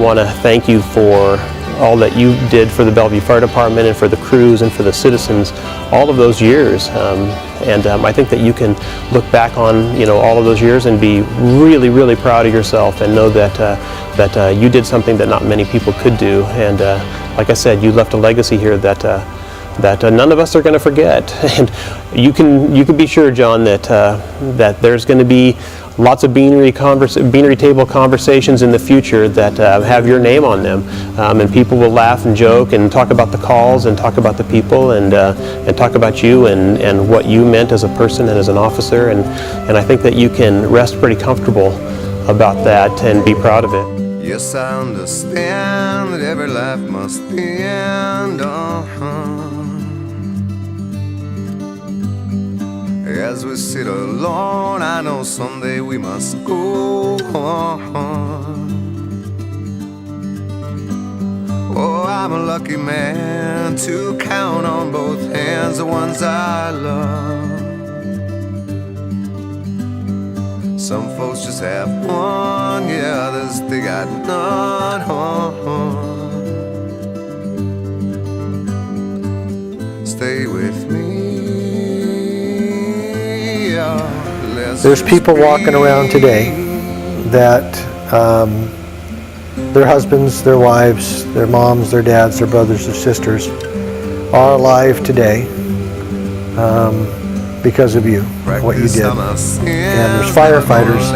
want to thank you for all that you did for the Bellevue Fire Department and for the crews and for the citizens all of those years. I think that you can look back on all of those years and be really, really proud of yourself and know that you did something that not many people could do. And like I said, you left a legacy here that none of us are going to forget. And you can be sure, John, that there's going to be lots of beanery table conversations in the future that have your name on them, and people will laugh and joke and talk about the calls and talk about the people and talk about you and what you meant as a person and as an officer, and I think that you can rest pretty comfortable about that and be proud of it. Yes, I understand that every life must end. As we sit alone, I know someday we must go on. Oh, I'm a lucky man to count on both hands the ones I love. Some folks just have one, yeah, others they got none. Stay with me. There's people walking around today that their husbands, their wives, their moms, their dads, their brothers, their sisters are alive today because of you, what you did. And there's firefighters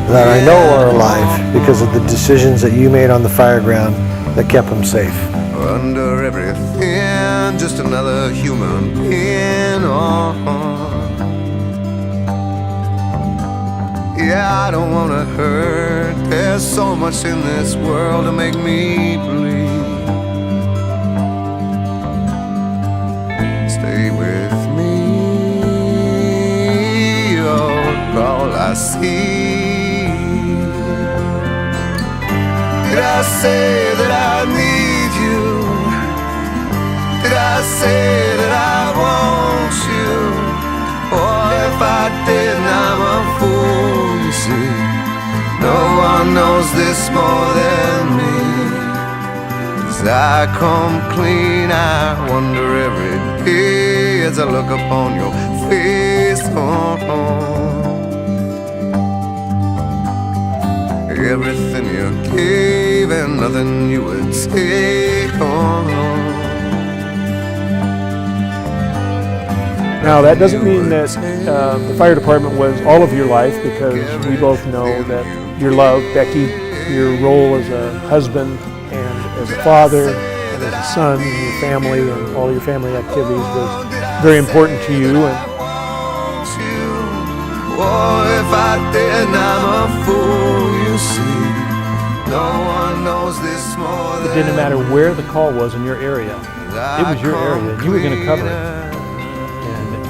that I know are alive because of the decisions that you made on the fire ground that kept them safe. Under everything, just another human being. Yeah, I don't wanna hurt. There's so much in this world to make me bleed. Stay with me, you're all I see. Did I say that I need you? Did I say that I want you? Or if I didn't, I'm a fool. No one knows this more than me. As I come clean, I wonder every day as I look upon your face. Everything you gave and nothing you would take on. Now, that doesn't mean that the fire department was all of your life, because we both know that your love, Becky, your role as a husband and as a father and as a son in your family and all your family activities was very important to you. And if I didn't, I'm a fool, you see. No one knows this more than it didn't matter where the call was in your area. It was your area, and you were going to cover it.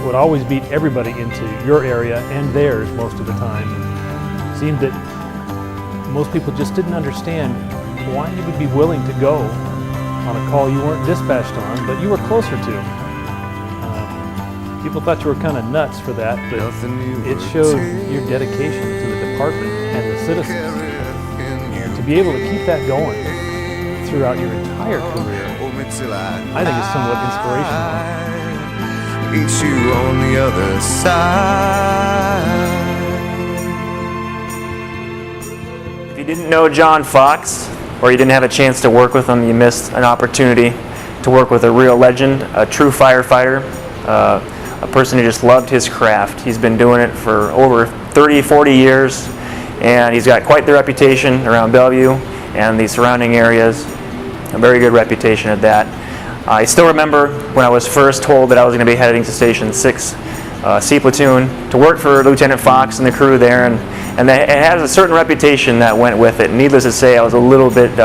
Would always beat everybody into your area and theirs most of the time. It seemed that most people just didn't understand why you would be willing to go on a call you weren't dispatched on, but you were closer to. People thought you were kind of nuts for that, but it showed your dedication to the department and the citizens. And to be able to keep that going throughout your entire career, I think is somewhat inspirational. Meet you on the other side. If you didn't know John Fox, or you didn't have a chance to work with him, you missed an opportunity to work with a real legend, a true firefighter, a person who just loved his craft. He's been doing it for over 30, 40 years, and he's got quite the reputation around Bellevue and the surrounding areas, a very good reputation at that. I still remember when I was first told that I was going to be heading to Station 6 C Platoon to work for Lieutenant Fox and the crew there, and it has a certain reputation that went with it. Needless to say, I was a little bit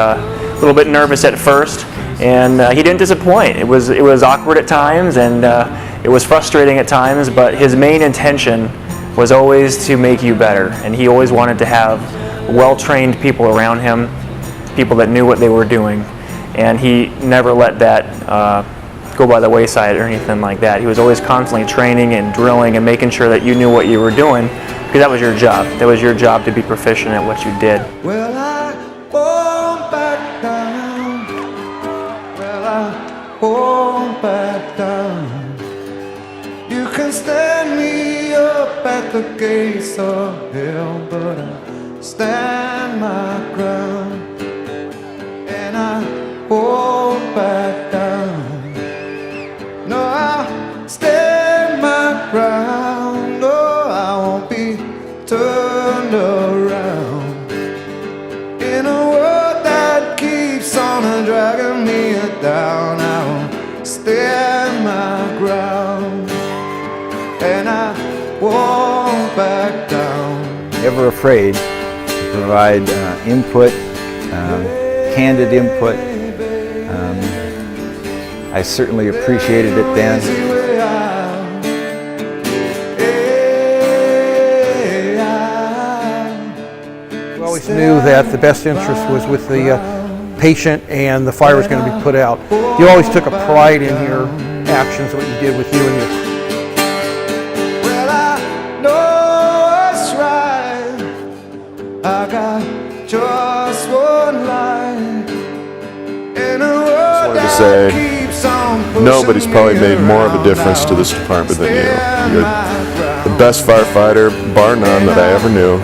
nervous at first, and he didn't disappoint. It was awkward at times, and it was frustrating at times, but his main intention was always to make you better, and he always wanted to have well-trained people around him, people that knew what they were doing. And he never let that go by the wayside or anything like that. He was always constantly training and drilling and making sure that you knew what you were doing, because that was your job. That was your job to be proficient at what you did. Well, I won't back at the gates of hell, but I stand my ground and I won't back down. No, I'll stand my ground. No, I won't be turned around in a world that keeps on dragging me down. I won't stand my ground and I won't back down. Never afraid to provide input, candid input. I certainly appreciated it then. We always knew that the best interest was with the patient and the fire was going to be put out. You always took a pride in your actions, what you did with you and your... Well, I know it's right. I got just one life in a world to that say, keeps on pushing nobody's probably me made more of a around. difference to this department than you. You're Stand the best firefighter, bar none, that I ever knew.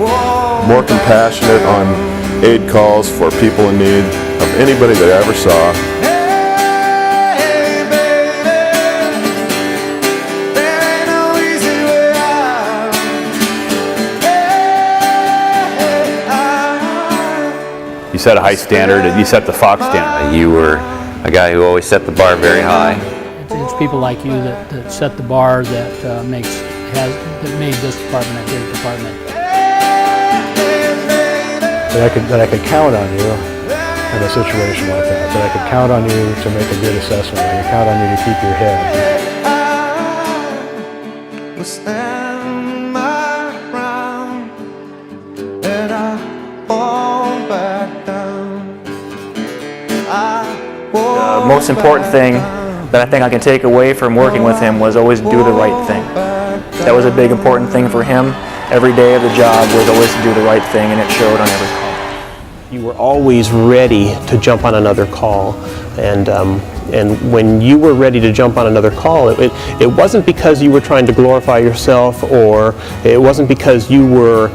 More compassionate on aid calls for people in need of anybody that I ever saw. Hey, baby, there ain't no easy way out. You set a high standard, and you set the Fox standard. You were a guy who always set the bar very high. It's people like you that set the bar that made this department a great department. That I could count on you in a situation like that. That I could count on you to make a good assessment. I could count on you to keep your head. I will stand my ground and I won't back down. The most important thing that I think I can take away from working with him was always do the right thing. That was a big important thing for him. Every day of the job was always to do the right thing, and it showed on every call. You were always ready to jump on another call, and when you were ready to jump on another call, it wasn't because you were trying to glorify yourself, or it wasn't because you were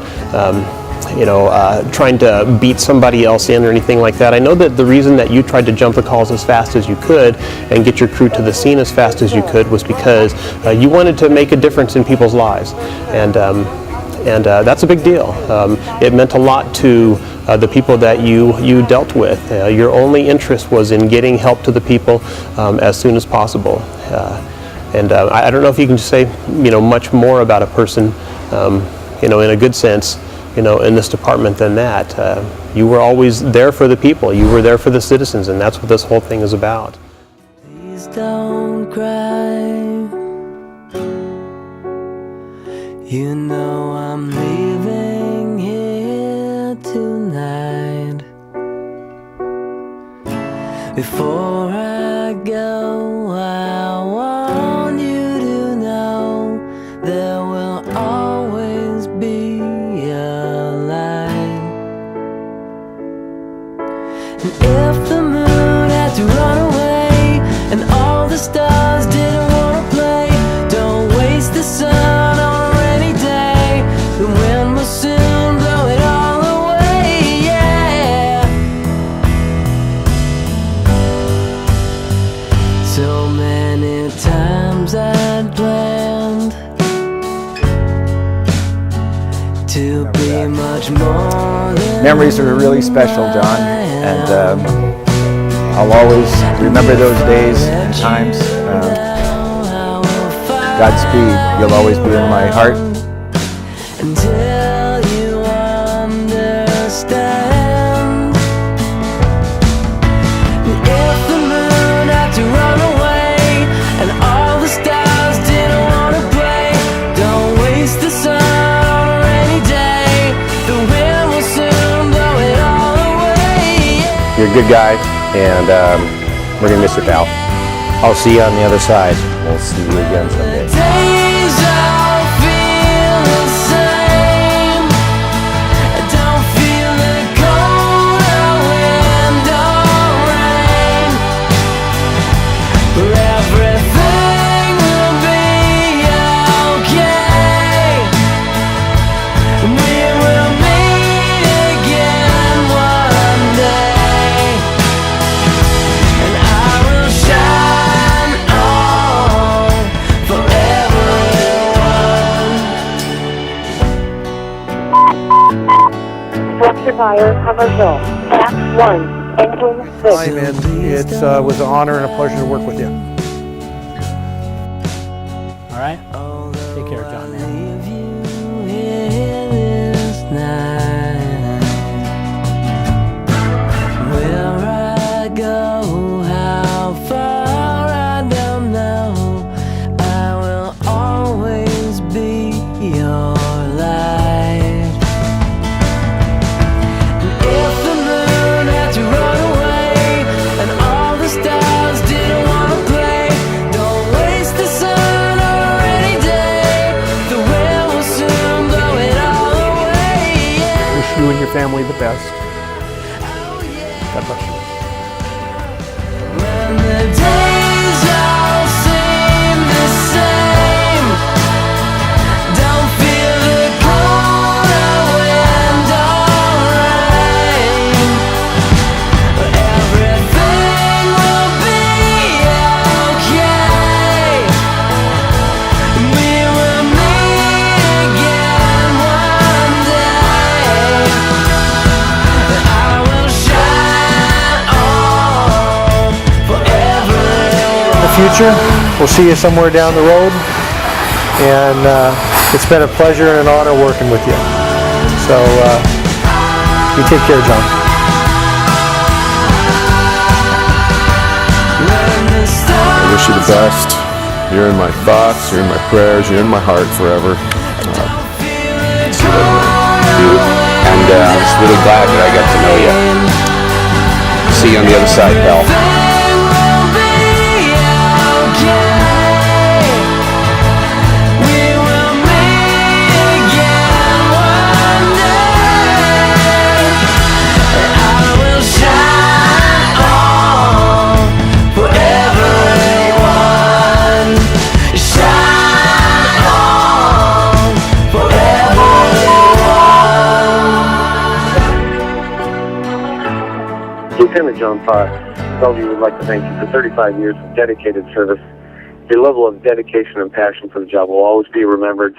trying to beat somebody else in or anything like that. I know that the reason that you tried to jump the calls as fast as you could and get your crew to the scene as fast as you could was because you wanted to make a difference in people's lives, and that's a big deal. It meant a lot to the people that you dealt with. Your only interest was in getting help to the people as soon as possible. I don't know if you can just say much more about a person in a good sense in this department than that. You were always there for the people. You were there for the citizens, and that's what this whole thing is about. Please don't cry. You know I'm leaving here tonight. Before I go, I want you to know there will always be a light. And if the moon had to run away and all the stars didn't want to play, don't waste the sun on a rainy day. The wind will soon blow it all away, yeah. So many times I'd planned to be much more than Memories are really special, John, and I'll always remember those days and times. Godspeed, you'll always be in my heart. Until you understand. If the moon had to run away and all the stars didn't want to play, don't waste the sun on a rainy day. The wind will soon blow it all away, yeah. You're a good guy, and we're gonna miss you, pal. I'll see you on the other side. We'll see you again someday. Days all feel the same. I don't feel the cold or wind or rain. But everything will be okay. fire commercial. Act 1, engine 6. Time, and it was an honor and a pleasure to work with you. All right? Take care, John, man. Where I go, how far, I don't know. I will always be your light. And if the moon had to run away and all the stars didn't want to play, don't waste the sun or a rainy day. The wind will soon blow it all away. Yeah. Wish you and your family the best. God bless you. When the days all seem the same, don't feel the cold of wind or rain. Everything will be okay. We will meet again one day. I will shine on forever. In the future, we'll see you somewhere down the road, and it's been a pleasure and an honor working with you. So you take care, John. I wish you the best. You're in my thoughts, you're in my prayers, you're in my heart forever. See you later, dude. And I'm just really glad that I got to know you. See you on the other side, pal. Lieutenant John Fox, Bellevue would like to thank you for 35 years of dedicated service. Your level of dedication and passion for the job will always be remembered.